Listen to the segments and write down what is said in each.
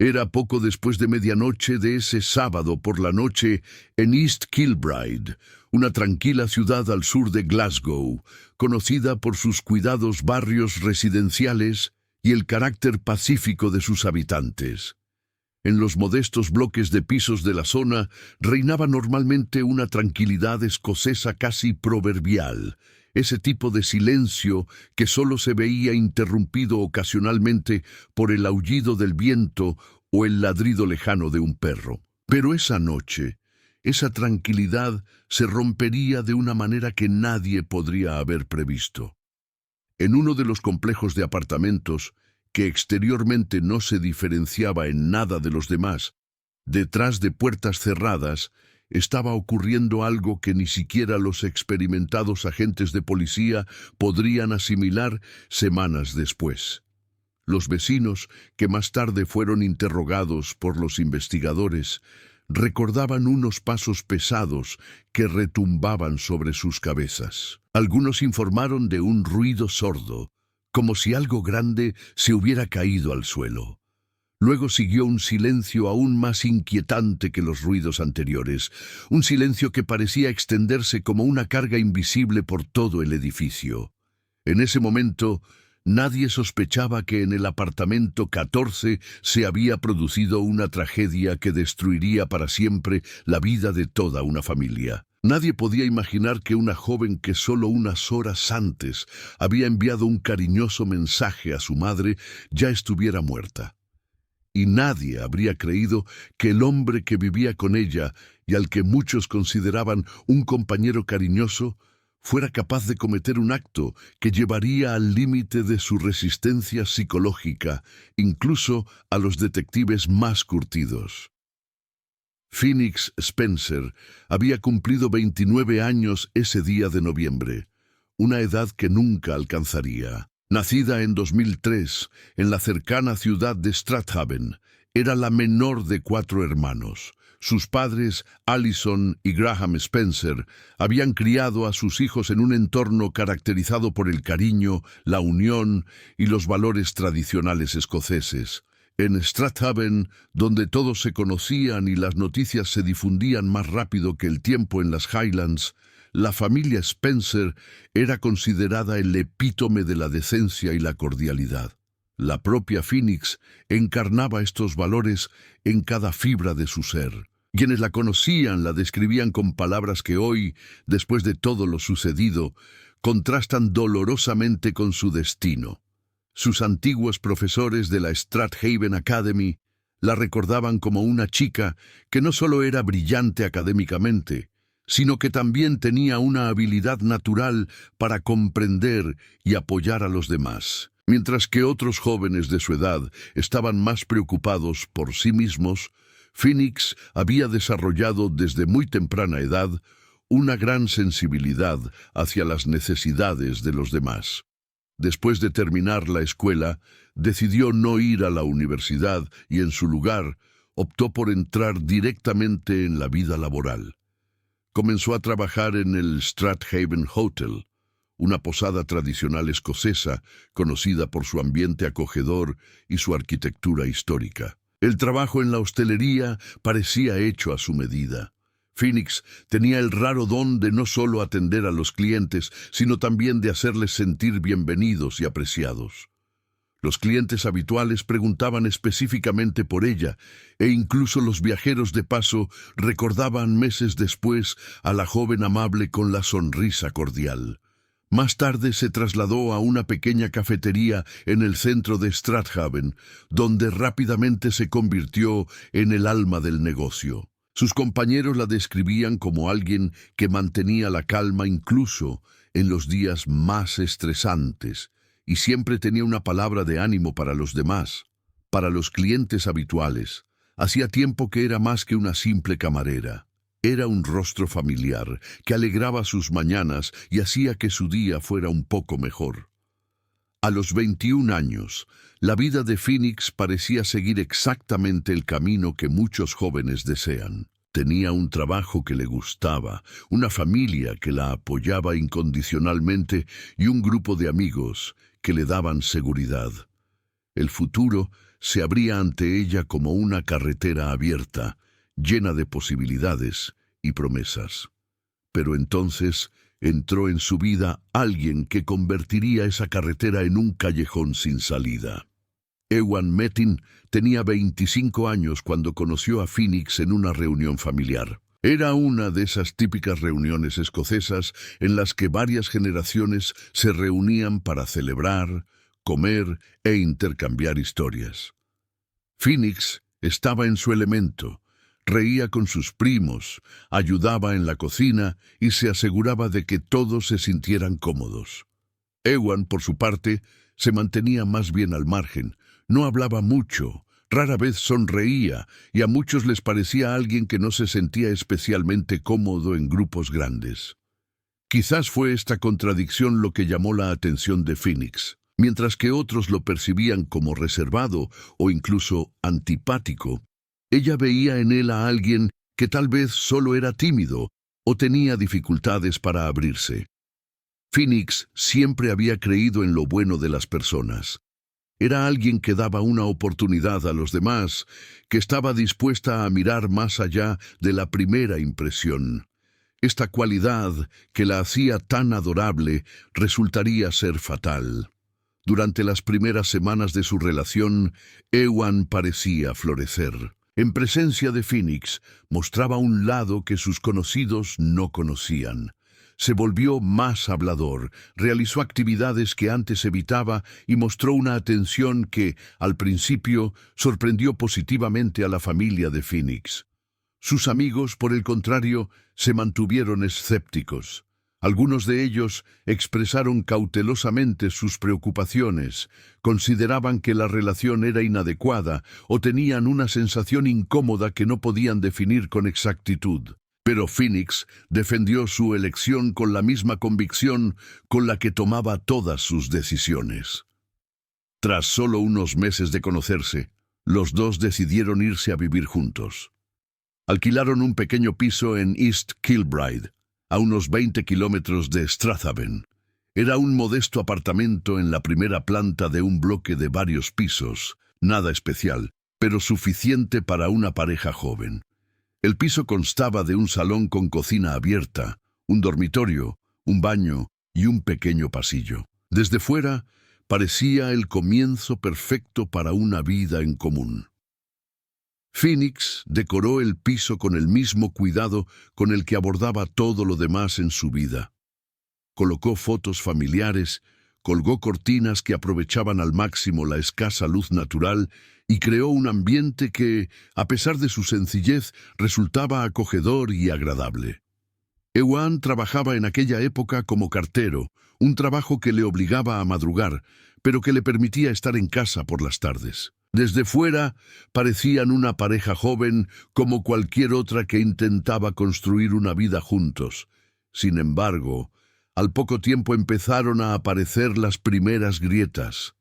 Era poco después de medianoche de ese sábado por la noche en East Kilbride, una tranquila ciudad al sur de Glasgow, conocida por sus cuidados barrios residenciales y el carácter pacífico de sus habitantes. En los modestos bloques de pisos de la zona reinaba normalmente una tranquilidad escocesa casi proverbial, ese tipo de silencio que solo se veía interrumpido ocasionalmente por el aullido del viento o el ladrido lejano de un perro. Pero esa noche, esa tranquilidad se rompería de una manera que nadie podría haber previsto. En uno de los complejos de apartamentos, que exteriormente no se diferenciaba en nada de los demás, detrás de puertas cerradas, estaba ocurriendo algo que ni siquiera los experimentados agentes de policía podrían asimilar semanas después. Los vecinos, que más tarde fueron interrogados por los investigadores, recordaban unos pasos pesados que retumbaban sobre sus cabezas. Algunos informaron de un ruido sordo, como si algo grande se hubiera caído al suelo. Luego siguió un silencio aún más inquietante que los ruidos anteriores, un silencio que parecía extenderse como una carga invisible por todo el edificio. En ese momento, nadie sospechaba que en el apartamento 14 se había producido una tragedia que destruiría para siempre la vida de toda una familia. Nadie podía imaginar que una joven que solo unas horas antes había enviado un cariñoso mensaje a su madre ya estuviera muerta. Y nadie habría creído que el hombre que vivía con ella y al que muchos consideraban un compañero cariñoso fuera capaz de cometer un acto que llevaría al límite de su resistencia psicológica, incluso a los detectives más curtidos. Phoenix Spencer había cumplido 29 años ese día de noviembre, una edad que nunca alcanzaría. Nacida en 2003 en la cercana ciudad de Strathaven, era la menor de 4 hermanos. Sus padres, Alison y Graham Spencer, habían criado a sus hijos en un entorno caracterizado por el cariño, la unión y los valores tradicionales escoceses. En Strathaven, donde todos se conocían y las noticias se difundían más rápido que el tiempo en las Highlands, la familia Spencer era considerada el epítome de la decencia y la cordialidad. La propia Phoenix encarnaba estos valores en cada fibra de su ser. Quienes la conocían la describían con palabras que hoy, después de todo lo sucedido, contrastan dolorosamente con su destino. Sus antiguos profesores de la Strathaven Academy la recordaban como una chica que no solo era brillante académicamente, sino que también tenía una habilidad natural para comprender y apoyar a los demás. Mientras que otros jóvenes de su edad estaban más preocupados por sí mismos, Phoenix había desarrollado desde muy temprana edad una gran sensibilidad hacia las necesidades de los demás. Después de terminar la escuela, decidió no ir a la universidad y en su lugar optó por entrar directamente en la vida laboral. Comenzó a trabajar en el Strathaven Hotel, una posada tradicional escocesa conocida por su ambiente acogedor y su arquitectura histórica. El trabajo en la hostelería parecía hecho a su medida. Phoenix tenía el raro don de no solo atender a los clientes, sino también de hacerles sentir bienvenidos y apreciados. Los clientes habituales preguntaban específicamente por ella, e incluso los viajeros de paso recordaban meses después a la joven amable con la sonrisa cordial. Más tarde se trasladó a una pequeña cafetería en el centro de Strathaven, donde rápidamente se convirtió en el alma del negocio. Sus compañeros la describían como alguien que mantenía la calma incluso en los días más estresantes y siempre tenía una palabra de ánimo para los demás. Para los clientes habituales, hacía tiempo que era más que una simple camarera. Era un rostro familiar que alegraba sus mañanas y hacía que su día fuera un poco mejor. A los 21 años, la vida de Phoenix parecía seguir exactamente el camino que muchos jóvenes desean. Tenía un trabajo que le gustaba, una familia que la apoyaba incondicionalmente y un grupo de amigos que le daban seguridad. El futuro se abría ante ella como una carretera abierta, llena de posibilidades y promesas. Pero entonces entró en su vida alguien que convertiría esa carretera en un callejón sin salida. Ewan Metin tenía 25 años cuando conoció a Phoenix en una reunión familiar. Era una de esas típicas reuniones escocesas en las que varias generaciones se reunían para celebrar, comer e intercambiar historias. Phoenix estaba en su elemento, reía con sus primos, ayudaba en la cocina y se aseguraba de que todos se sintieran cómodos. Ewan, por su parte, se mantenía más bien al margen, no hablaba mucho, rara vez sonreía y a muchos les parecía alguien que no se sentía especialmente cómodo en grupos grandes. Quizás fue esta contradicción lo que llamó la atención de Phoenix. Mientras que otros lo percibían como reservado o incluso antipático, ella veía en él a alguien que tal vez solo era tímido o tenía dificultades para abrirse. Phoenix siempre había creído en lo bueno de las personas. Era alguien que daba una oportunidad a los demás, que estaba dispuesta a mirar más allá de la primera impresión. Esta cualidad que la hacía tan adorable resultaría ser fatal. Durante las primeras semanas de su relación, Ewan parecía florecer. En presencia de Phoenix, mostraba un lado que sus conocidos no conocían. Se volvió más hablador, realizó actividades que antes evitaba y mostró una atención que, al principio, sorprendió positivamente a la familia de Phoenix. Sus amigos, por el contrario, se mantuvieron escépticos. Algunos de ellos expresaron cautelosamente sus preocupaciones, consideraban que la relación era inadecuada o tenían una sensación incómoda que no podían definir con exactitud. Pero Phoenix defendió su elección con la misma convicción con la que tomaba todas sus decisiones. Tras solo unos meses de conocerse, los dos decidieron irse a vivir juntos. Alquilaron un pequeño piso en East Kilbride, a unos 20 kilómetros de Strathaven. Era un modesto apartamento en la primera planta de un bloque de varios pisos, nada especial, pero suficiente para una pareja joven. El piso constaba de un salón con cocina abierta, un dormitorio, un baño y un pequeño pasillo. Desde fuera, parecía el comienzo perfecto para una vida en común. Phoenix decoró el piso con el mismo cuidado con el que abordaba todo lo demás en su vida. Colocó fotos familiares, colgó cortinas que aprovechaban al máximo la escasa luz natural y creó un ambiente que, a pesar de su sencillez, resultaba acogedor y agradable. Ewan trabajaba en aquella época como cartero, un trabajo que le obligaba a madrugar, pero que le permitía estar en casa por las tardes. Desde fuera, parecían una pareja joven como cualquier otra que intentaba construir una vida juntos. Sin embargo, al poco tiempo empezaron a aparecer las primeras grietas.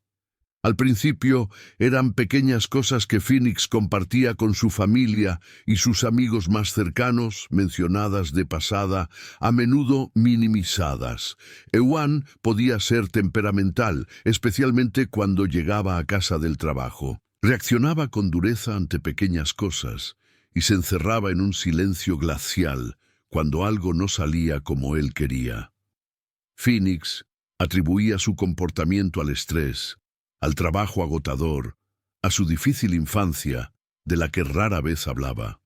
Al principio eran pequeñas cosas que Phoenix compartía con su familia y sus amigos más cercanos, mencionadas de pasada, a menudo minimizadas. Ewan podía ser temperamental, especialmente cuando llegaba a casa del trabajo. Reaccionaba con dureza ante pequeñas cosas y se encerraba en un silencio glacial cuando algo no salía como él quería. Phoenix atribuía su comportamiento al estrés, al trabajo agotador, a su difícil infancia, de la que rara vez hablaba.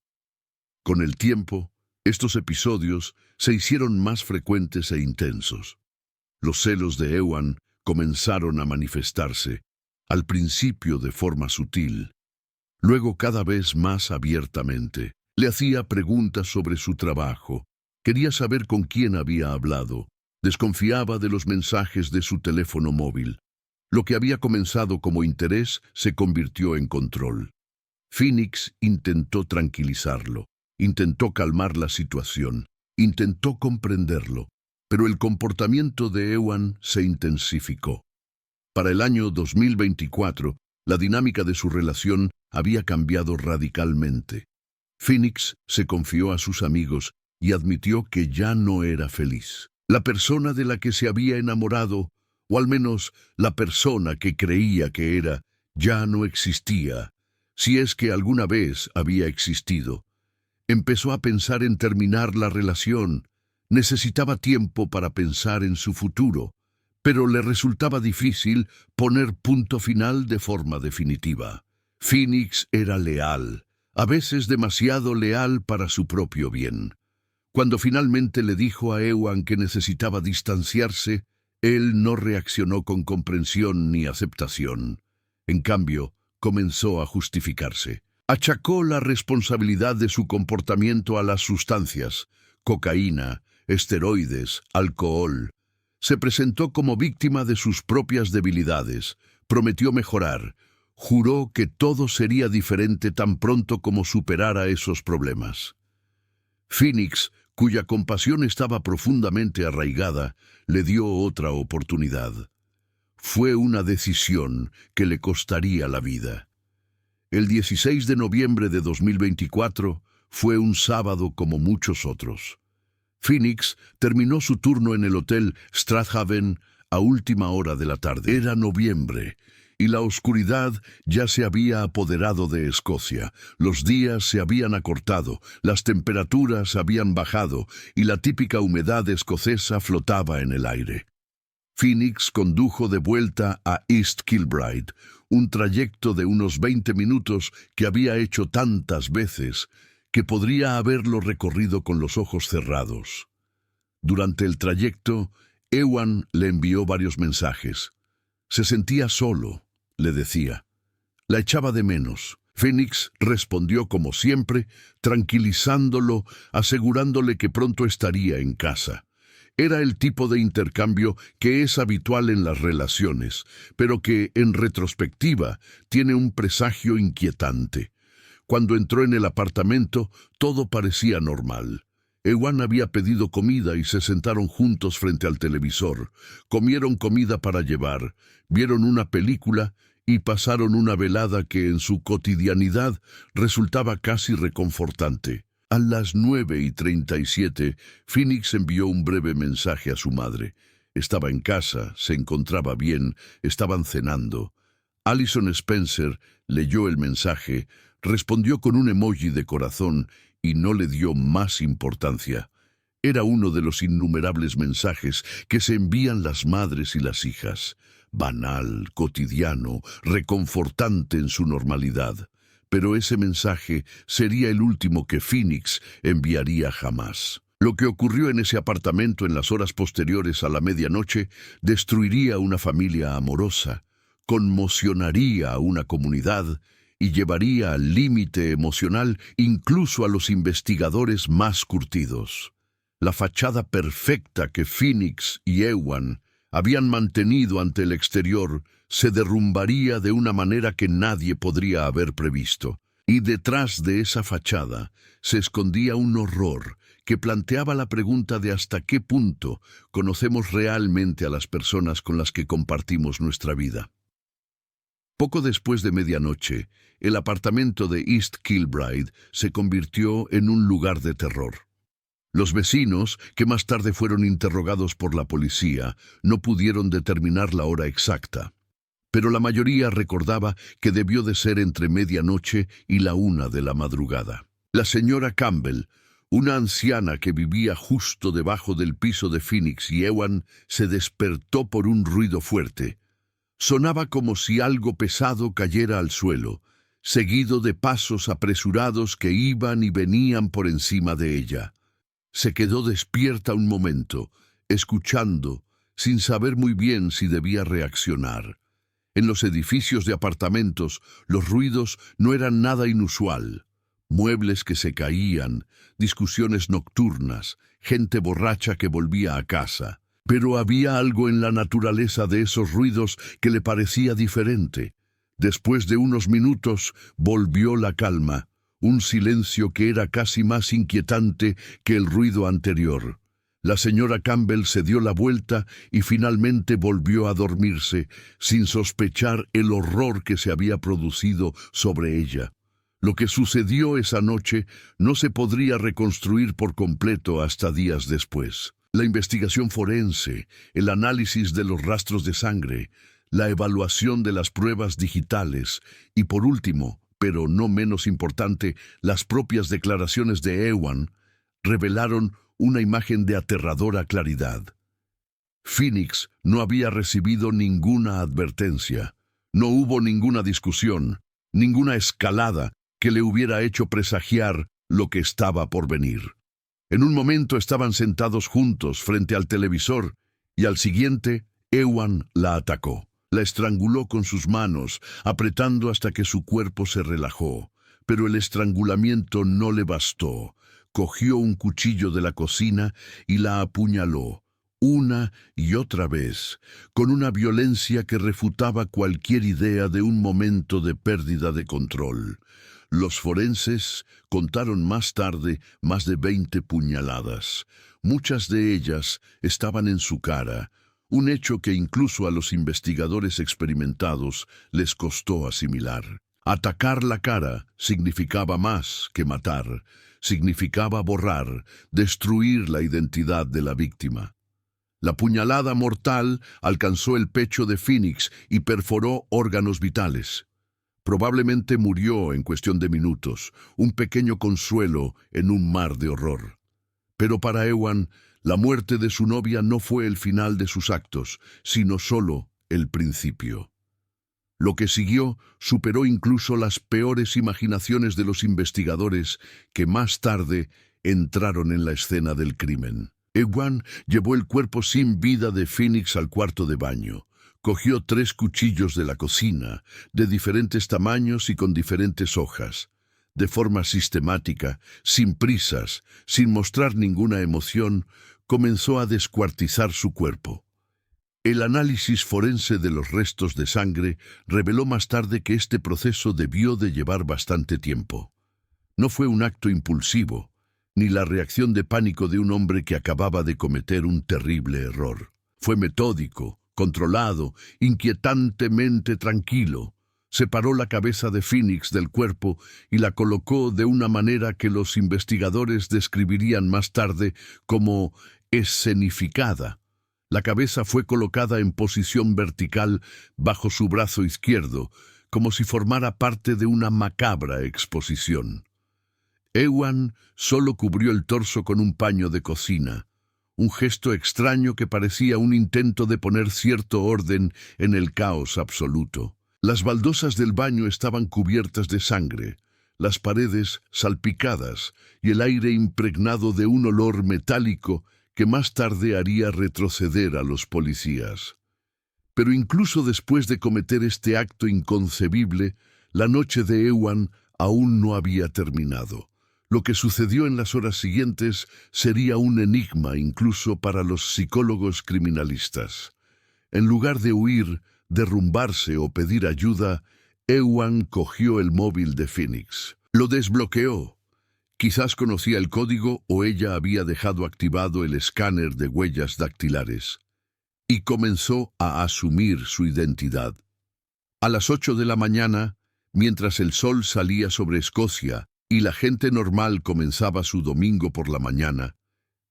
Con el tiempo, estos episodios se hicieron más frecuentes e intensos. Los celos de Ewan comenzaron a manifestarse, al principio de forma sutil, luego cada vez más abiertamente. Le hacía preguntas sobre su trabajo, quería saber con quién había hablado, desconfiaba de los mensajes de su teléfono móvil. Lo que había comenzado como interés se convirtió en control. Phoenix intentó tranquilizarlo, intentó calmar la situación, intentó comprenderlo, pero el comportamiento de Ewan se intensificó. Para el año 2024, la dinámica de su relación había cambiado radicalmente. Phoenix se confió a sus amigos y admitió que ya no era feliz. La persona de la que se había enamorado, o al menos la persona que creía que era, Ya no existía, si es que alguna vez había existido. Empezó a pensar en terminar la relación. Necesitaba tiempo para pensar en su futuro, pero le resultaba difícil poner punto final de forma definitiva. Phoenix era leal, a veces demasiado leal para su propio bien. Cuando finalmente le dijo a Ewan que necesitaba distanciarse, él no reaccionó con comprensión ni aceptación. En cambio, comenzó a justificarse. Achacó la responsabilidad de su comportamiento a las sustancias, cocaína, esteroides, alcohol. Se presentó como víctima de sus propias debilidades, prometió mejorar, juró que todo sería diferente tan pronto como superara esos problemas. Phoenix, cuya compasión estaba profundamente arraigada, le dio otra oportunidad. Fue una decisión que le costaría la vida. El 16 de noviembre de 2024 fue un sábado como muchos otros. Phoenix terminó su turno en el hotel Strathaven a última hora de la tarde. Era noviembre y la oscuridad ya se había apoderado de Escocia. Los días se habían acortado, las temperaturas habían bajado y la típica humedad escocesa flotaba en el aire. Phoenix condujo de vuelta a East Kilbride, un trayecto de unos 20 minutos que había hecho tantas veces que podría haberlo recorrido con los ojos cerrados. Durante el trayecto, Ewan le envió varios mensajes. Se sentía solo, le decía. La echaba de menos. Phoenix respondió como siempre, tranquilizándolo, asegurándole que pronto estaría en casa. Era el tipo de intercambio que es habitual en las relaciones, pero que, en retrospectiva, tiene un presagio inquietante. Cuando entró en el apartamento, todo parecía normal. Ewan había pedido comida y se sentaron juntos frente al televisor. Comieron comida para llevar, vieron una película y pasaron una velada que en su cotidianidad resultaba casi reconfortante. A las 9:37, Phoenix envió un breve mensaje a su madre. Estaba en casa, se encontraba bien, estaban cenando. Alison Spencer leyó el mensaje, respondió con un emoji de corazón y no le dio más importancia. Era uno de los innumerables mensajes que se envían las madres y las hijas. Banal, cotidiano, reconfortante en su normalidad. Pero ese mensaje sería el último que Phoenix enviaría jamás. Lo que ocurrió en ese apartamento en las horas posteriores a la medianoche destruiría una familia amorosa, conmocionaría a una comunidad y llevaría al límite emocional incluso a los investigadores más curtidos. La fachada perfecta que Phoenix y Ewan habían mantenido ante el exterior se derrumbaría de una manera que nadie podría haber previsto. Y detrás de esa fachada se escondía un horror que planteaba la pregunta de hasta qué punto conocemos realmente a las personas con las que compartimos nuestra vida. Poco después de medianoche, el apartamento de East Kilbride se convirtió en un lugar de terror. Los vecinos, que más tarde fueron interrogados por la policía, no pudieron determinar la hora exacta, pero la mayoría recordaba que debió de ser entre medianoche y la 1 de la madrugada. La señora Campbell, una anciana que vivía justo debajo del piso de Phoenix y Ewan, se despertó por un ruido fuerte. Sonaba como si algo pesado cayera al suelo, seguido de pasos apresurados que iban y venían por encima de ella. Se quedó despierta un momento, escuchando, sin saber muy bien si debía reaccionar. En los edificios de apartamentos, los ruidos no eran nada inusual. Muebles que se caían, discusiones nocturnas, gente borracha que volvía a casa. Pero había algo en la naturaleza de esos ruidos que le parecía diferente. Después de unos minutos volvió la calma, un silencio que era casi más inquietante que el ruido anterior. La señora Campbell se dio la vuelta y finalmente volvió a dormirse, sin sospechar el horror que se había producido sobre ella. Lo que sucedió esa noche no se podría reconstruir por completo hasta días después. La investigación forense, el análisis de los rastros de sangre, la evaluación de las pruebas digitales y, por último, pero no menos importante, las propias declaraciones de Ewan revelaron una imagen de aterradora claridad. Phoenix no había recibido ninguna advertencia. No hubo ninguna discusión, ninguna escalada que le hubiera hecho presagiar lo que estaba por venir. En un momento estaban sentados juntos frente al televisor y al siguiente, Ewan la atacó. La estranguló con sus manos, apretando hasta que su cuerpo se relajó. Pero el estrangulamiento no le bastó. Cogió un cuchillo de la cocina y la apuñaló, una y otra vez, con una violencia que refutaba cualquier idea de un momento de pérdida de control. Los forenses contaron más tarde más de 20 puñaladas. Muchas de ellas estaban en su cara, un hecho que incluso a los investigadores experimentados les costó asimilar. Atacar la cara significaba más que matar, significaba borrar, destruir la identidad de la víctima. La puñalada mortal alcanzó el pecho de Phoenix y perforó órganos vitales. Probablemente murió en cuestión de minutos, un pequeño consuelo en un mar de horror. Pero para Ewan, la muerte de su novia no fue el final de sus actos, sino solo el principio. Lo que siguió superó incluso las peores imaginaciones de los investigadores que más tarde entraron en la escena del crimen. Ewan llevó el cuerpo sin vida de Phoenix al cuarto de baño. Cogió 3 cuchillos de la cocina, de diferentes tamaños y con diferentes hojas. De forma sistemática, sin prisas, sin mostrar ninguna emoción, comenzó a descuartizar su cuerpo. El análisis forense de los restos de sangre reveló más tarde que este proceso debió de llevar bastante tiempo. No fue un acto impulsivo, ni la reacción de pánico de un hombre que acababa de cometer un terrible error. Fue metódico, controlado, inquietantemente tranquilo. Separó la cabeza de Phoenix del cuerpo y la colocó de una manera que los investigadores describirían más tarde como escenificada. La cabeza fue colocada en posición vertical bajo su brazo izquierdo, como si formara parte de una macabra exposición. Ewan solo cubrió el torso con un paño de cocina, un gesto extraño que parecía un intento de poner cierto orden en el caos absoluto. Las baldosas del baño estaban cubiertas de sangre, las paredes salpicadas y el aire impregnado de un olor metálico que más tarde haría retroceder a los policías. Pero incluso después de cometer este acto inconcebible, la noche de Ewan aún no había terminado. Lo que sucedió en las horas siguientes sería un enigma incluso para los psicólogos criminalistas. En lugar de huir, derrumbarse o pedir ayuda, Ewan cogió el móvil de Phoenix. Lo desbloqueó. Quizás conocía el código o ella había dejado activado el escáner de huellas dactilares. Y comenzó a asumir su identidad. A las 8 de la mañana, mientras el sol salía sobre Escocia y la gente normal comenzaba su domingo por la mañana,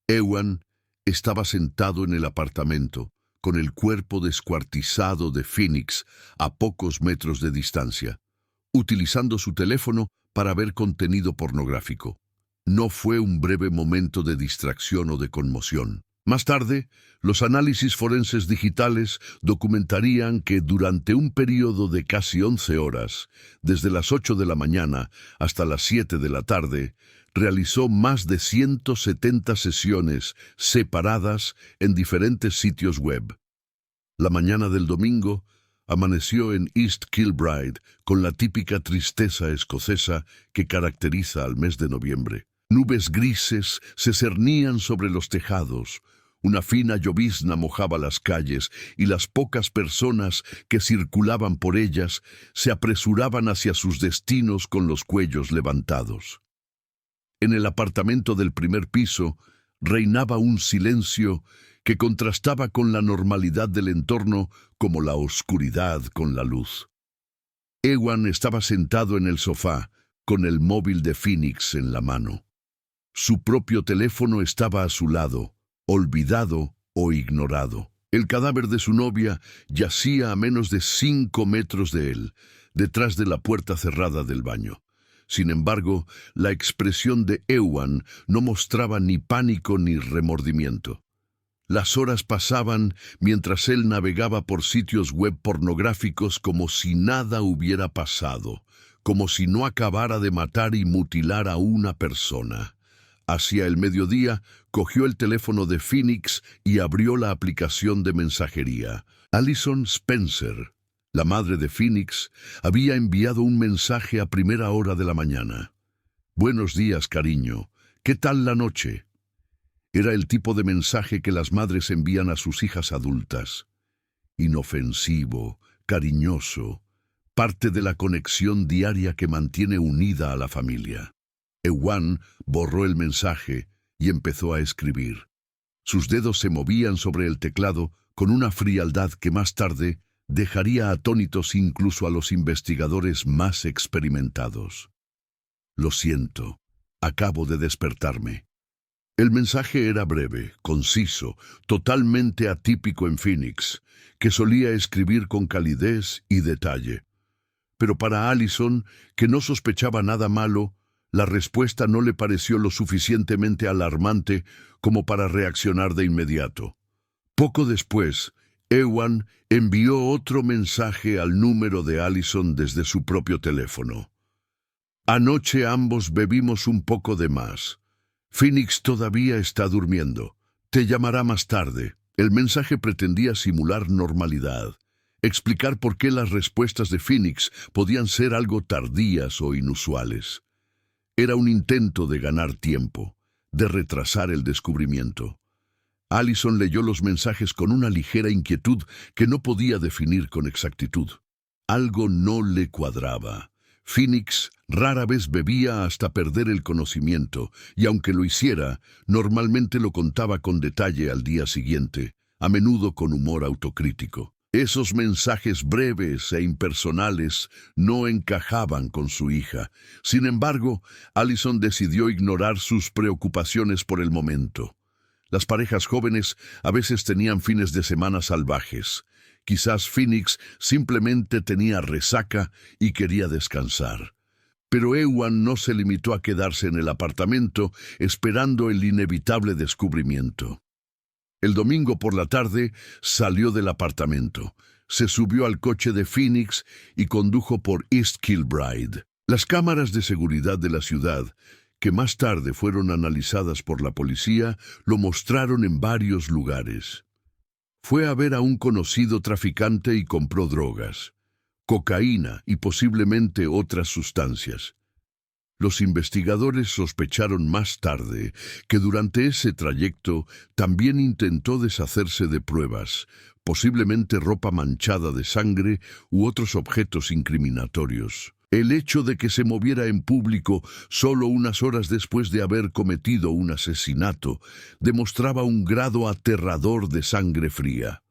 Ewan estaba sentado en el apartamento, con el cuerpo descuartizado de Phoenix a pocos metros de distancia, utilizando su teléfono para ver contenido pornográfico. No fue un breve momento de distracción o de conmoción. Más tarde, los análisis forenses digitales documentarían que durante un periodo de casi 11 horas, desde las 8 de la mañana hasta las 7 de la tarde, realizó más de 170 sesiones separadas en diferentes sitios web. La mañana del domingo, amaneció en East Kilbride con la típica tristeza escocesa que caracteriza al mes de noviembre. Nubes grises se cernían sobre los tejados, una fina llovizna mojaba las calles y las pocas personas que circulaban por ellas se apresuraban hacia sus destinos con los cuellos levantados. En el apartamento del primer piso reinaba un silencio que contrastaba con la normalidad del entorno como la oscuridad con la luz. Ewan estaba sentado en el sofá, con el móvil de Phoenix en la mano. Su propio teléfono estaba a su lado, olvidado o ignorado. El cadáver de su novia yacía a menos de 5 metros de él, detrás de la puerta cerrada del baño. Sin embargo, la expresión de Ewan no mostraba ni pánico ni remordimiento. Las horas pasaban mientras él navegaba por sitios web pornográficos como si nada hubiera pasado, como si no acabara de matar y mutilar a una persona. Hacia el mediodía, cogió el teléfono de Phoenix y abrió la aplicación de mensajería. Allison Spencer, la madre de Phoenix, había enviado un mensaje a primera hora de la mañana. «Buenos días, cariño. ¿Qué tal la noche?» Era el tipo de mensaje que las madres envían a sus hijas adultas. Inofensivo, cariñoso, parte de la conexión diaria que mantiene unida a la familia. Ewan borró el mensaje y empezó a escribir. Sus dedos se movían sobre el teclado con una frialdad que más tarde dejaría atónitos incluso a los investigadores más experimentados. «Lo siento, acabo de despertarme». El mensaje era breve, conciso, totalmente atípico en Phoenix, que solía escribir con calidez y detalle. Pero para Allison, que no sospechaba nada malo, la respuesta no le pareció lo suficientemente alarmante como para reaccionar de inmediato. Poco después, Ewan envió otro mensaje al número de Allison desde su propio teléfono. «Anoche ambos bebimos un poco de más. Phoenix todavía está durmiendo. Te llamará más tarde». El mensaje pretendía simular normalidad, explicar por qué las respuestas de Phoenix podían ser algo tardías o inusuales. Era un intento de ganar tiempo, de retrasar el descubrimiento. Allison leyó los mensajes con una ligera inquietud que no podía definir con exactitud. Algo no le cuadraba. Phoenix rara vez bebía hasta perder el conocimiento, y aunque lo hiciera, normalmente lo contaba con detalle al día siguiente, a menudo con humor autocrítico. Esos mensajes breves e impersonales no encajaban con su hija. Sin embargo, Allison decidió ignorar sus preocupaciones por el momento. Las parejas jóvenes a veces tenían fines de semana salvajes. Quizás Phoenix simplemente tenía resaca y quería descansar. Pero Ewan no se limitó a quedarse en el apartamento esperando el inevitable descubrimiento. El domingo por la tarde salió del apartamento, se subió al coche de Phoenix y condujo por East Kilbride. Las cámaras de seguridad de la ciudad, que más tarde fueron analizadas por la policía, lo mostraron en varios lugares. Fue a ver a un conocido traficante y compró drogas, cocaína y posiblemente otras sustancias. Los investigadores sospecharon más tarde que durante ese trayecto también intentó deshacerse de pruebas, posiblemente ropa manchada de sangre u otros objetos incriminatorios. El hecho de que se moviera en público solo unas horas después de haber cometido un asesinato demostraba un grado aterrador de sangre fría.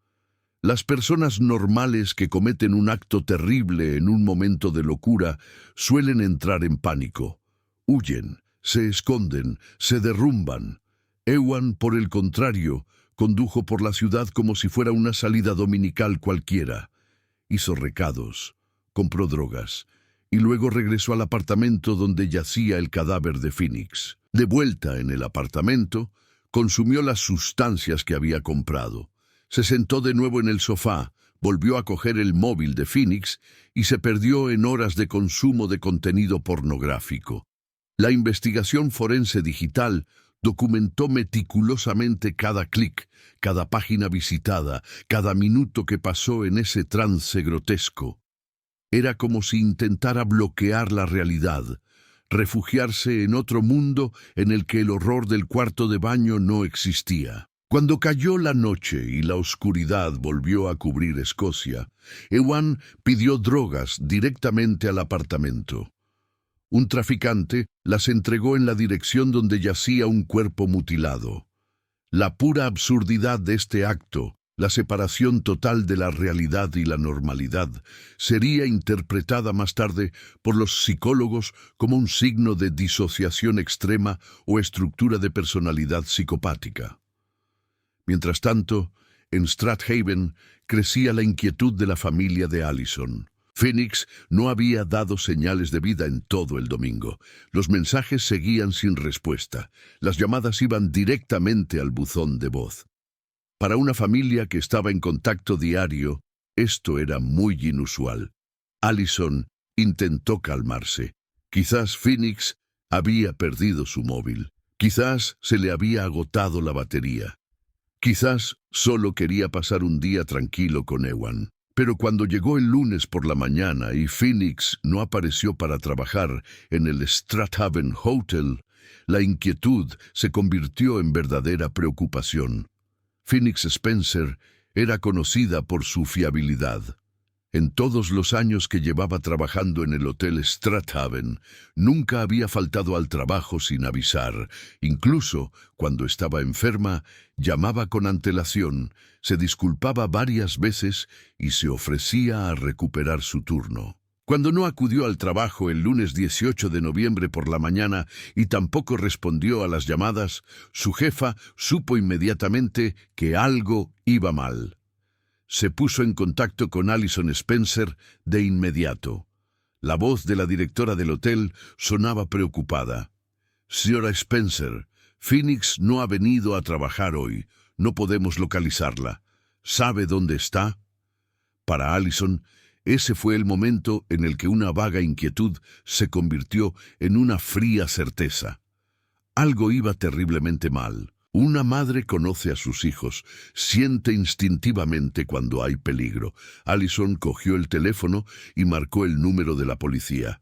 Las personas normales que cometen un acto terrible en un momento de locura suelen entrar en pánico. Huyen, se esconden, se derrumban. Ewan, por el contrario, condujo por la ciudad como si fuera una salida dominical cualquiera. Hizo recados, compró drogas y luego regresó al apartamento donde yacía el cadáver de Phoenix. De vuelta en el apartamento, consumió las sustancias que había comprado. Se sentó de nuevo en el sofá, volvió a coger el móvil de Phoenix y se perdió en horas de consumo de contenido pornográfico. La investigación forense digital documentó meticulosamente cada clic, cada página visitada, cada minuto que pasó en ese trance grotesco. Era como si intentara bloquear la realidad, refugiarse en otro mundo en el que el horror del cuarto de baño no existía. Cuando cayó la noche y la oscuridad volvió a cubrir Escocia, Ewan pidió drogas directamente al apartamento. Un traficante las entregó en la dirección donde yacía un cuerpo mutilado. La pura absurdidad de este acto, la separación total de la realidad y la normalidad, sería interpretada más tarde por los psicólogos como un signo de disociación extrema o estructura de personalidad psicopática. Mientras tanto, en Strathaven, crecía la inquietud de la familia de Allison. Phoenix no había dado señales de vida en todo el domingo. Los mensajes seguían sin respuesta. Las llamadas iban directamente al buzón de voz. Para una familia que estaba en contacto diario, esto era muy inusual. Allison intentó calmarse. Quizás Phoenix había perdido su móvil. Quizás se le había agotado la batería. Quizás solo quería pasar un día tranquilo con Ewan. Pero cuando llegó el lunes por la mañana y Phoenix no apareció para trabajar en el Strathaven Hotel, la inquietud se convirtió en verdadera preocupación. Phoenix Spencer era conocida por su fiabilidad. En todos los años que llevaba trabajando en el Hotel Strathaven, nunca había faltado al trabajo sin avisar. Incluso cuando estaba enferma, llamaba con antelación, se disculpaba varias veces y se ofrecía a recuperar su turno. Cuando no acudió al trabajo el lunes 18 de noviembre por la mañana y tampoco respondió a las llamadas, su jefa supo inmediatamente que algo iba mal. Se puso en contacto con Allison Spencer de inmediato. La voz de la directora del hotel sonaba preocupada. «Señora Spencer, Phoenix no ha venido a trabajar hoy. No podemos localizarla. ¿Sabe dónde está?» Para Allison, ese fue el momento en el que una vaga inquietud se convirtió en una fría certeza. Algo iba terriblemente mal. Una madre conoce a sus hijos, siente instintivamente cuando hay peligro. Allison cogió el teléfono y marcó el número de la policía.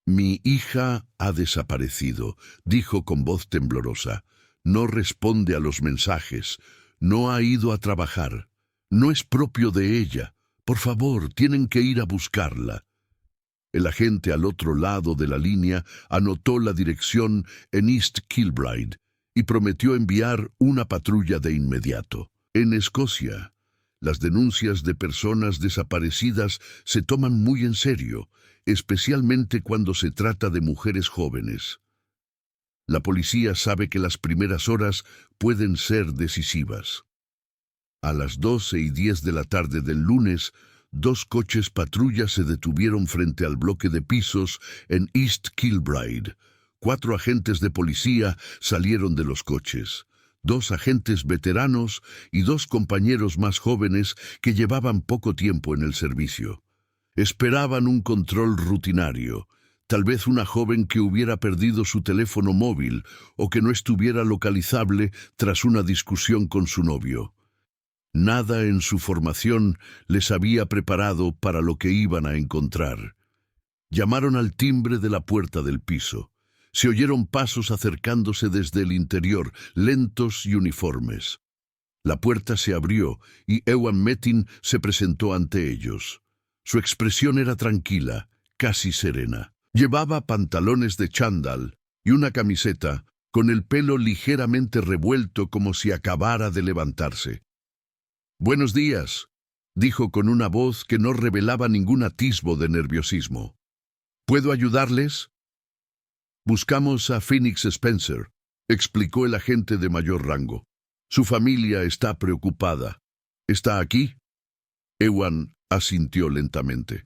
«Mi hija ha desaparecido», dijo con voz temblorosa. «No responde a los mensajes. No ha ido a trabajar. No es propio de ella. Por favor, tienen que ir a buscarla». El agente al otro lado de la línea anotó la dirección en East Kilbride y prometió enviar una patrulla de inmediato. En Escocia, las denuncias de personas desaparecidas se toman muy en serio, especialmente cuando se trata de mujeres jóvenes. La policía sabe que las primeras horas pueden ser decisivas. A las 12:10 de la tarde del lunes, 2 coches patrulla se detuvieron frente al bloque de pisos en East Kilbride. 4 agentes de policía salieron de los coches. 2 agentes veteranos y 2 compañeros más jóvenes que llevaban poco tiempo en el servicio. Esperaban un control rutinario, tal vez una joven que hubiera perdido su teléfono móvil o que no estuviera localizable tras una discusión con su novio. Nada en su formación les había preparado para lo que iban a encontrar. Llamaron al timbre de la puerta del piso. Se oyeron pasos acercándose desde el interior, lentos y uniformes. La puerta se abrió y Ewan Metin se presentó ante ellos. Su expresión era tranquila, casi serena. Llevaba pantalones de chándal y una camiseta, con el pelo ligeramente revuelto como si acabara de levantarse. «Buenos días», dijo con una voz que no revelaba ningún atisbo de nerviosismo. «¿Puedo ayudarles?» «Buscamos a Phoenix Spencer», explicó el agente de mayor rango. «Su familia está preocupada. ¿Está aquí?» Ewan asintió lentamente.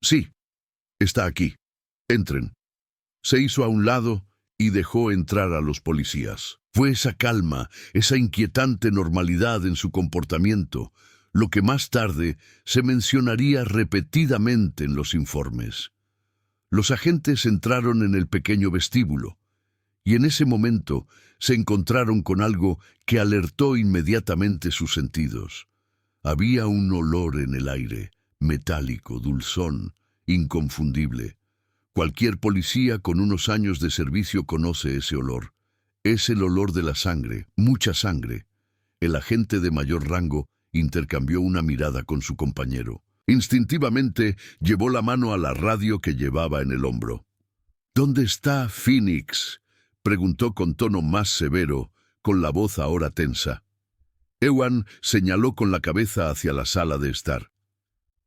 «Sí, está aquí. Entren». Se hizo a un lado y dejó entrar a los policías. Fue esa calma, esa inquietante normalidad en su comportamiento, lo que más tarde se mencionaría repetidamente en los informes. Los agentes entraron en el pequeño vestíbulo, y en ese momento se encontraron con algo que alertó inmediatamente sus sentidos. Había un olor en el aire, metálico, dulzón, inconfundible. Cualquier policía con unos años de servicio conoce ese olor. Es el olor de la sangre, mucha sangre. El agente de mayor rango intercambió una mirada con su compañero. Instintivamente llevó la mano a la radio que llevaba en el hombro. «¿Dónde está Phoenix?», preguntó con tono más severo, con la voz ahora tensa. Ewan señaló con la cabeza hacia la sala de estar.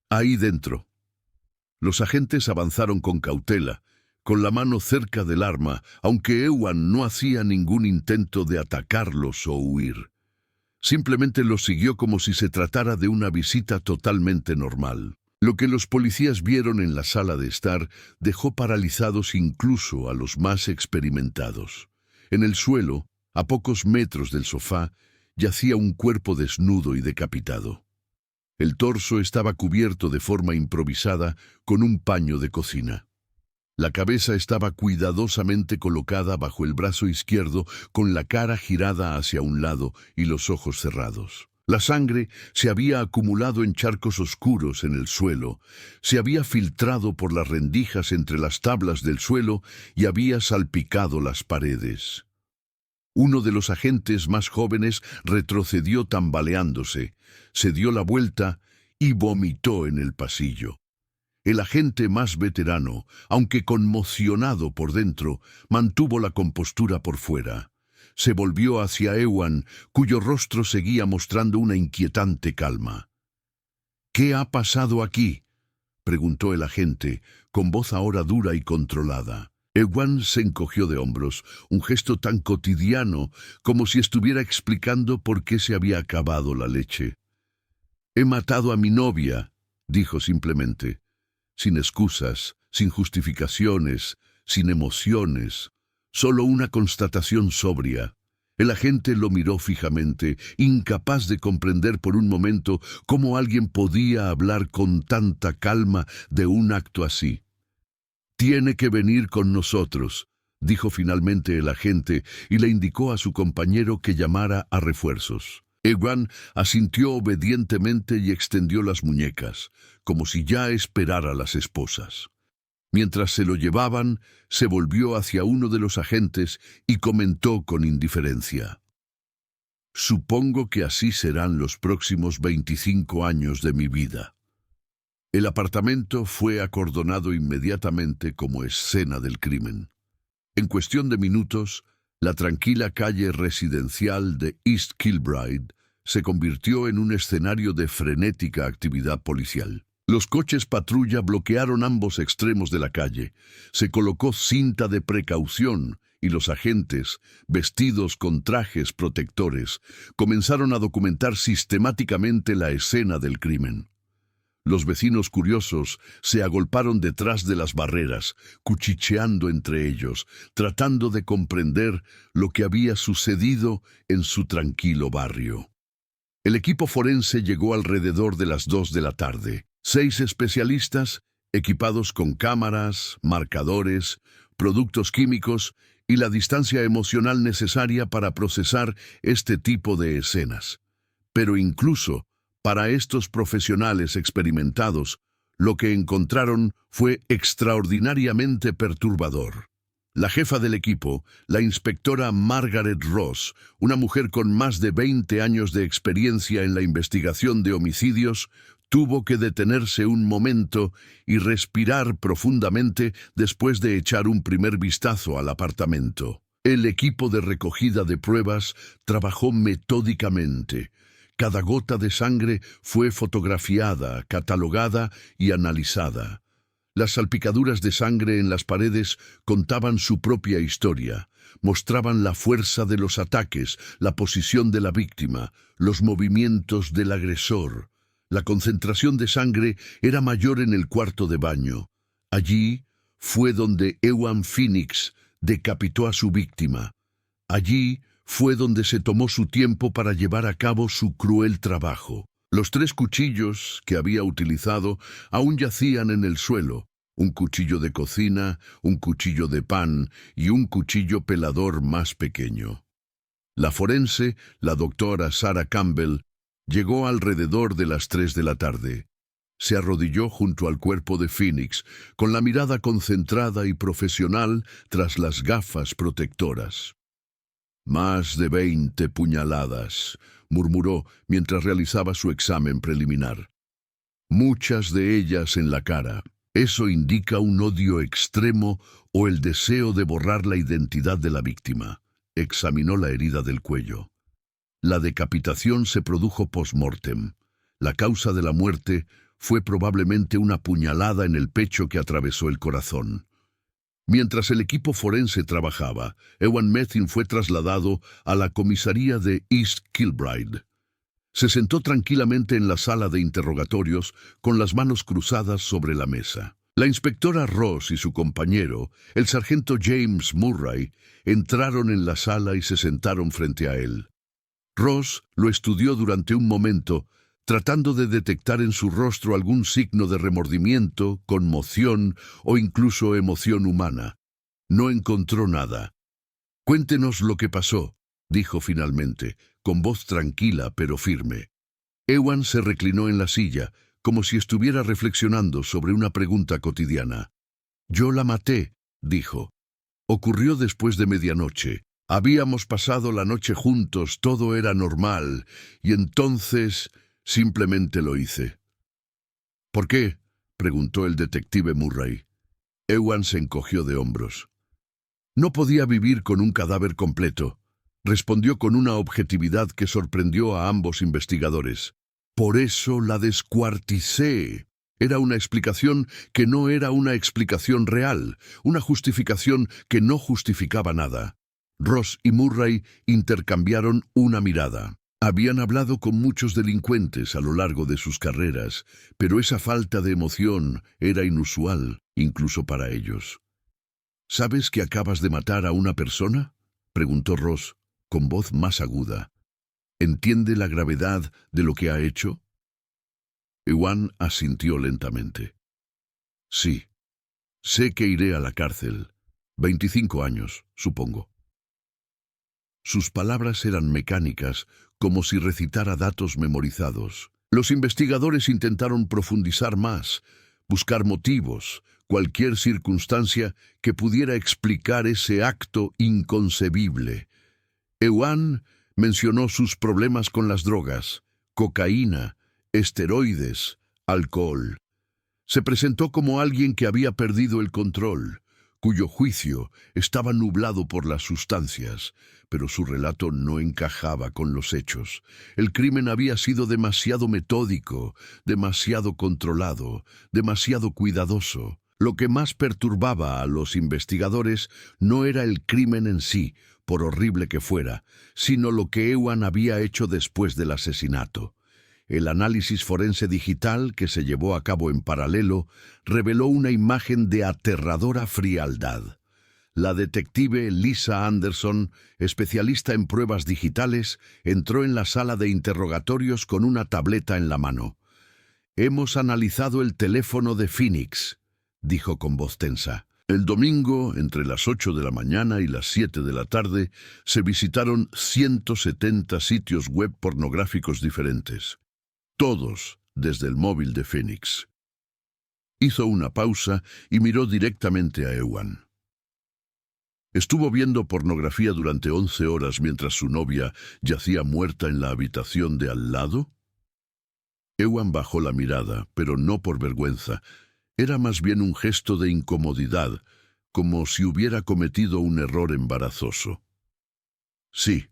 «Ahí dentro». Los agentes avanzaron con cautela, con la mano cerca del arma, aunque Ewan no hacía ningún intento de atacarlos o huir. Simplemente los siguió como si se tratara de una visita totalmente normal. Lo que los policías vieron en la sala de estar dejó paralizados incluso a los más experimentados. En el suelo, a pocos metros del sofá, yacía un cuerpo desnudo y decapitado. El torso estaba cubierto de forma improvisada con un paño de cocina. La cabeza estaba cuidadosamente colocada bajo el brazo izquierdo, con la cara girada hacia un lado y los ojos cerrados. La sangre se había acumulado en charcos oscuros en el suelo, se había filtrado por las rendijas entre las tablas del suelo y había salpicado las paredes. Uno de los agentes más jóvenes retrocedió tambaleándose, se dio la vuelta y vomitó en el pasillo. El agente más veterano, aunque conmocionado por dentro, mantuvo la compostura por fuera. Se volvió hacia Ewan, cuyo rostro seguía mostrando una inquietante calma. «¿Qué ha pasado aquí?», preguntó el agente, con voz ahora dura y controlada. Ewan se encogió de hombros, un gesto tan cotidiano como si estuviera explicando por qué se había acabado la leche. «He matado a mi novia», dijo simplemente, sin excusas, sin justificaciones, sin emociones, solo una constatación sobria. El agente lo miró fijamente, incapaz de comprender por un momento cómo alguien podía hablar con tanta calma de un acto así. «Tiene que venir con nosotros», dijo finalmente el agente y le indicó a su compañero que llamara a refuerzos. Ewan asintió obedientemente y extendió las muñecas, como si ya esperara a las esposas. Mientras se lo llevaban, se volvió hacia uno de los agentes y comentó con indiferencia: «Supongo que así serán los próximos 25 años de mi vida». El apartamento fue acordonado inmediatamente como escena del crimen. En cuestión de minutos, la tranquila calle residencial de East Kilbride se convirtió en un escenario de frenética actividad policial. Los coches patrulla bloquearon ambos extremos de la calle. Se colocó cinta de precaución y los agentes, vestidos con trajes protectores, comenzaron a documentar sistemáticamente la escena del crimen. Los vecinos curiosos se agolparon detrás de las barreras, cuchicheando entre ellos, tratando de comprender lo que había sucedido en su tranquilo barrio. El equipo forense llegó alrededor de las 2 de la tarde. 6 especialistas, equipados con cámaras, marcadores, productos químicos y la distancia emocional necesaria para procesar este tipo de escenas. Pero incluso para estos profesionales experimentados, lo que encontraron fue extraordinariamente perturbador. La jefa del equipo, la inspectora Margaret Ross, una mujer con más de 20 años de experiencia en la investigación de homicidios, tuvo que detenerse un momento y respirar profundamente después de echar un primer vistazo al apartamento. El equipo de recogida de pruebas trabajó metódicamente. Cada gota de sangre fue fotografiada, catalogada y analizada. Las salpicaduras de sangre en las paredes contaban su propia historia, mostraban la fuerza de los ataques, la posición de la víctima, los movimientos del agresor. La concentración de sangre era mayor en el cuarto de baño. Allí fue donde Ewan Phoenix decapitó a su víctima. Allí fue donde se tomó su tiempo para llevar a cabo su cruel trabajo. Los 3 cuchillos que había utilizado aún yacían en el suelo. Un cuchillo de cocina, un cuchillo de pan y un cuchillo pelador más pequeño. La forense, la doctora Sarah Campbell, llegó alrededor de las 3 de la tarde. Se arrodilló junto al cuerpo de Phoenix, con la mirada concentrada y profesional tras las gafas protectoras. «Más de 20 puñaladas», murmuró mientras realizaba su examen preliminar. «Muchas de ellas en la cara. Eso indica un odio extremo o el deseo de borrar la identidad de la víctima». Examinó la herida del cuello. La decapitación se produjo post-mortem. La causa de la muerte fue probablemente una puñalada en el pecho que atravesó el corazón. Mientras el equipo forense trabajaba, Ewan Metheny fue trasladado a la comisaría de East Kilbride. Se sentó tranquilamente en la sala de interrogatorios con las manos cruzadas sobre la mesa. La inspectora Ross y su compañero, el sargento James Murray, entraron en la sala y se sentaron frente a él. Ross lo estudió durante un momento, tratando de detectar en su rostro algún signo de remordimiento, conmoción o incluso emoción humana. No encontró nada. «Cuéntenos lo que pasó», dijo finalmente, con voz tranquila pero firme. Ewan se reclinó en la silla, como si estuviera reflexionando sobre una pregunta cotidiana. «Yo la maté», dijo. «Ocurrió después de medianoche. Habíamos pasado la noche juntos, todo era normal, y entonces simplemente lo hice». «¿Por qué?», preguntó el detective Murray. Ewan se encogió de hombros. «No podía vivir con un cadáver completo», respondió con una objetividad que sorprendió a ambos investigadores. «Por eso la descuarticé». Era una explicación que no era una explicación real, una justificación que no justificaba nada. Ross y Murray intercambiaron una mirada. Habían hablado con muchos delincuentes a lo largo de sus carreras, pero esa falta de emoción era inusual, incluso para ellos. «¿Sabes que acabas de matar a una persona?», preguntó Ross, con voz más aguda. «¿Entiende la gravedad de lo que ha hecho?». Ewan asintió lentamente. «Sí. Sé que iré a la cárcel. 25 años, supongo». Sus palabras eran mecánicas, como si recitara datos memorizados. Los investigadores intentaron profundizar más, buscar motivos, cualquier circunstancia que pudiera explicar ese acto inconcebible. Ewan mencionó sus problemas con las drogas, cocaína, esteroides, alcohol. Se presentó como alguien que había perdido el control, cuyo juicio estaba nublado por las sustancias, pero su relato no encajaba con los hechos. El crimen había sido demasiado metódico, demasiado controlado, demasiado cuidadoso. Lo que más perturbaba a los investigadores no era el crimen en sí, por horrible que fuera, sino lo que Ewan había hecho después del asesinato. El análisis forense digital, que se llevó a cabo en paralelo, reveló una imagen de aterradora frialdad. La detective Lisa Anderson, especialista en pruebas digitales, entró en la sala de interrogatorios con una tableta en la mano. «Hemos analizado el teléfono de Phoenix», dijo con voz tensa. «El domingo, entre las 8 de la mañana y las 7 de la tarde, se visitaron 170 sitios web pornográficos diferentes. Todos desde el móvil de Phoenix». Hizo una pausa y miró directamente a Ewan. «¿Estuvo viendo pornografía durante 11 horas mientras su novia yacía muerta en la habitación de al lado?» Ewan bajó la mirada, pero no por vergüenza. Era más bien un gesto de incomodidad, como si hubiera cometido un error embarazoso. «Sí»,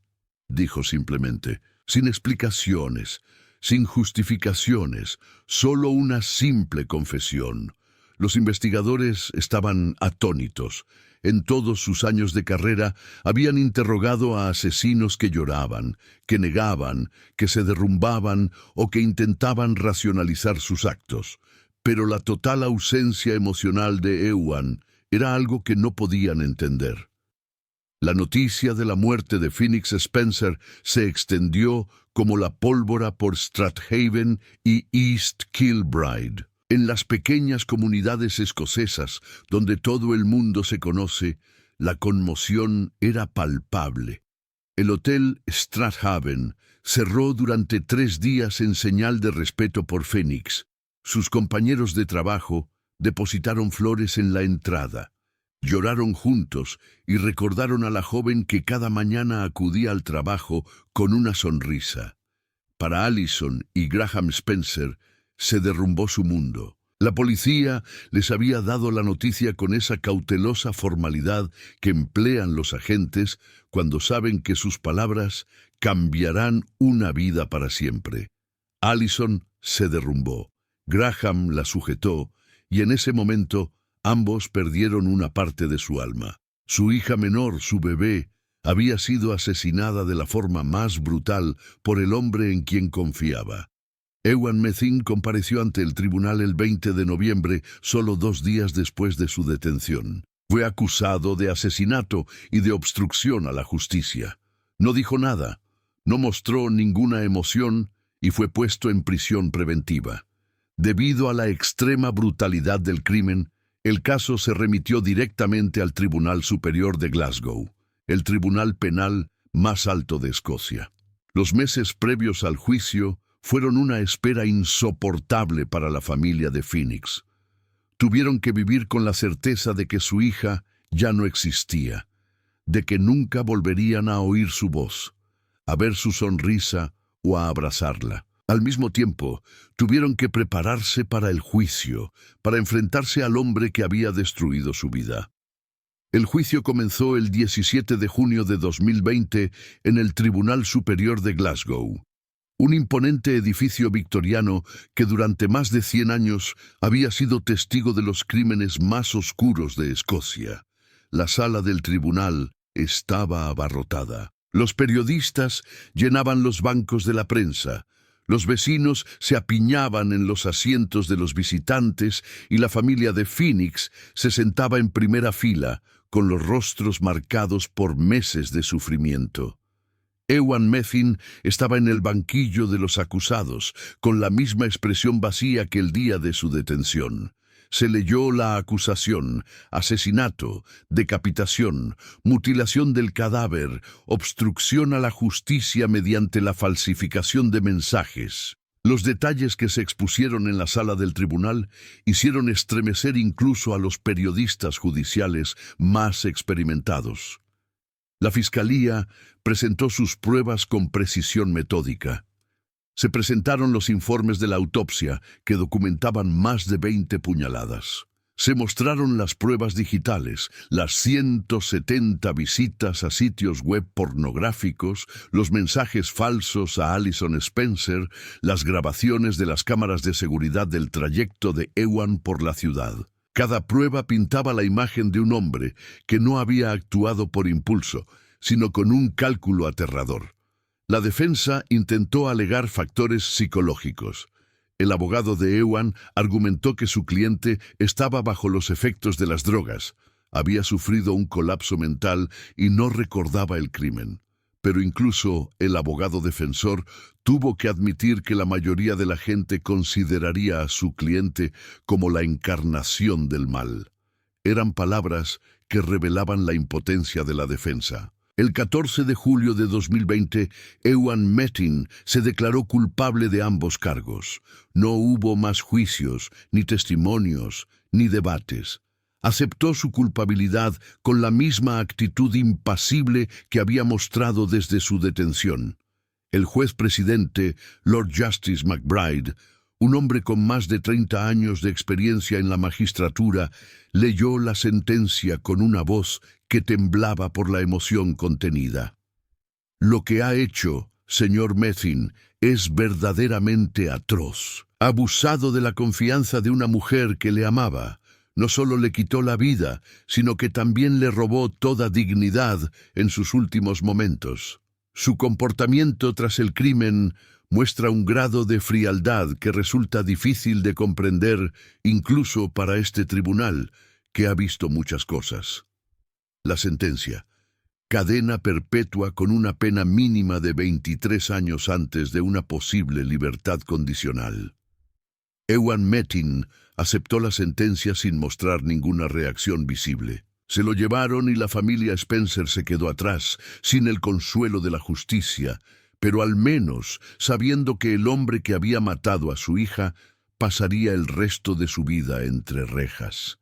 dijo simplemente, sin explicaciones, sin justificaciones, solo una simple confesión. Los investigadores estaban atónitos. En todos sus años de carrera habían interrogado a asesinos que lloraban, que negaban, que se derrumbaban o que intentaban racionalizar sus actos. Pero la total ausencia emocional de Ewan era algo que no podían entender. La noticia de la muerte de Phoenix Spencer se extendió como la pólvora por Strathaven y East Kilbride. En las pequeñas comunidades escocesas, donde todo el mundo se conoce, la conmoción era palpable. El hotel Strathaven cerró durante 3 días en señal de respeto por Phoenix. Sus compañeros de trabajo depositaron flores en la entrada. Lloraron juntos y recordaron a la joven que cada mañana acudía al trabajo con una sonrisa. Para Allison y Graham Spencer se derrumbó su mundo. La policía les había dado la noticia con esa cautelosa formalidad que emplean los agentes cuando saben que sus palabras cambiarán una vida para siempre. Allison se derrumbó. Graham la sujetó y en ese momento ambos perdieron una parte de su alma. Su hija menor, su bebé, había sido asesinada de la forma más brutal por el hombre en quien confiaba. Ewan Metheny compareció ante el tribunal el 20 de noviembre, solo 2 días después de su detención. Fue acusado de asesinato y de obstrucción a la justicia. No dijo nada, no mostró ninguna emoción y fue puesto en prisión preventiva. Debido a la extrema brutalidad del crimen, el caso se remitió directamente al Tribunal Superior de Glasgow, el tribunal penal más alto de Escocia. Los meses previos al juicio fueron una espera insoportable para la familia de Phoenix. Tuvieron que vivir con la certeza de que su hija ya no existía, de que nunca volverían a oír su voz, a ver su sonrisa o a abrazarla. Al mismo tiempo, tuvieron que prepararse para el juicio, para enfrentarse al hombre que había destruido su vida. El juicio comenzó el 17 de junio de 2020 en el Tribunal Superior de Glasgow, un imponente edificio victoriano que durante más de 100 años había sido testigo de los crímenes más oscuros de Escocia. La sala del tribunal estaba abarrotada. Los periodistas llenaban los bancos de la prensa. Los vecinos se apiñaban en los asientos de los visitantes y la familia de Phoenix se sentaba en primera fila, con los rostros marcados por meses de sufrimiento. Ewan Metheny estaba en el banquillo de los acusados, con la misma expresión vacía que el día de su detención. Se leyó la acusación: asesinato, decapitación, mutilación del cadáver, obstrucción a la justicia mediante la falsificación de mensajes. Los detalles que se expusieron en la sala del tribunal hicieron estremecer incluso a los periodistas judiciales más experimentados. La fiscalía presentó sus pruebas con precisión metódica. Se presentaron los informes de la autopsia que documentaban más de 20 puñaladas. Se mostraron las pruebas digitales, las 170 visitas a sitios web pornográficos, los mensajes falsos a Alison Spencer, las grabaciones de las cámaras de seguridad del trayecto de Ewan por la ciudad. Cada prueba pintaba la imagen de un hombre que no había actuado por impulso, sino con un cálculo aterrador. La defensa intentó alegar factores psicológicos. El abogado de Ewan argumentó que su cliente estaba bajo los efectos de las drogas, había sufrido un colapso mental y no recordaba el crimen. Pero incluso el abogado defensor tuvo que admitir que la mayoría de la gente consideraría a su cliente como la encarnación del mal. Eran palabras que revelaban la impotencia de la defensa. El 14 de julio de 2020, Ewan Metheny se declaró culpable de ambos cargos. No hubo más juicios, ni testimonios, ni debates. Aceptó su culpabilidad con la misma actitud impasible que había mostrado desde su detención. El juez presidente, Lord Justice McBride, un hombre con más de 30 años de experiencia en la magistratura, leyó la sentencia con una voz que temblaba por la emoción contenida. Lo que ha hecho, señor Metheny, es verdaderamente atroz. Ha abusado de la confianza de una mujer que le amaba. No solo le quitó la vida, sino que también le robó toda dignidad en sus últimos momentos. Su comportamiento tras el crimen muestra un grado de frialdad que resulta difícil de comprender incluso para este tribunal, que ha visto muchas cosas. La sentencia: cadena perpetua con una pena mínima de 23 años antes de una posible libertad condicional. Ewan Metheny aceptó la sentencia sin mostrar ninguna reacción visible. Se lo llevaron y la familia Spencer se quedó atrás, sin el consuelo de la justicia, pero al menos sabiendo que el hombre que había matado a su hija pasaría el resto de su vida entre rejas.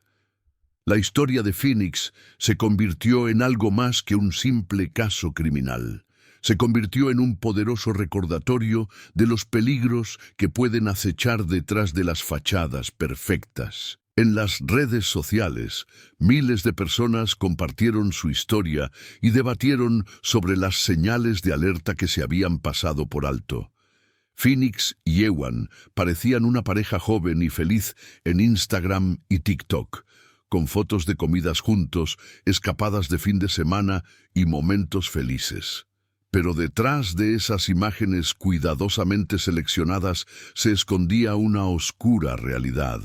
La historia de Phoenix se convirtió en algo más que un simple caso criminal. Se convirtió en un poderoso recordatorio de los peligros que pueden acechar detrás de las fachadas perfectas. En las redes sociales, miles de personas compartieron su historia y debatieron sobre las señales de alerta que se habían pasado por alto. Phoenix y Ewan parecían una pareja joven y feliz en Instagram y TikTok, con fotos de comidas juntos, escapadas de fin de semana y momentos felices. Pero detrás de esas imágenes cuidadosamente seleccionadas se escondía una oscura realidad.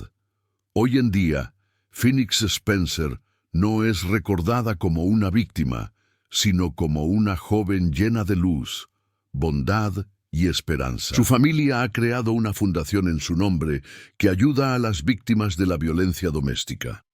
Hoy en día, Phoenix Spencer no es recordada como una víctima, sino como una joven llena de luz, bondad y esperanza. Su familia ha creado una fundación en su nombre que ayuda a las víctimas de la violencia doméstica.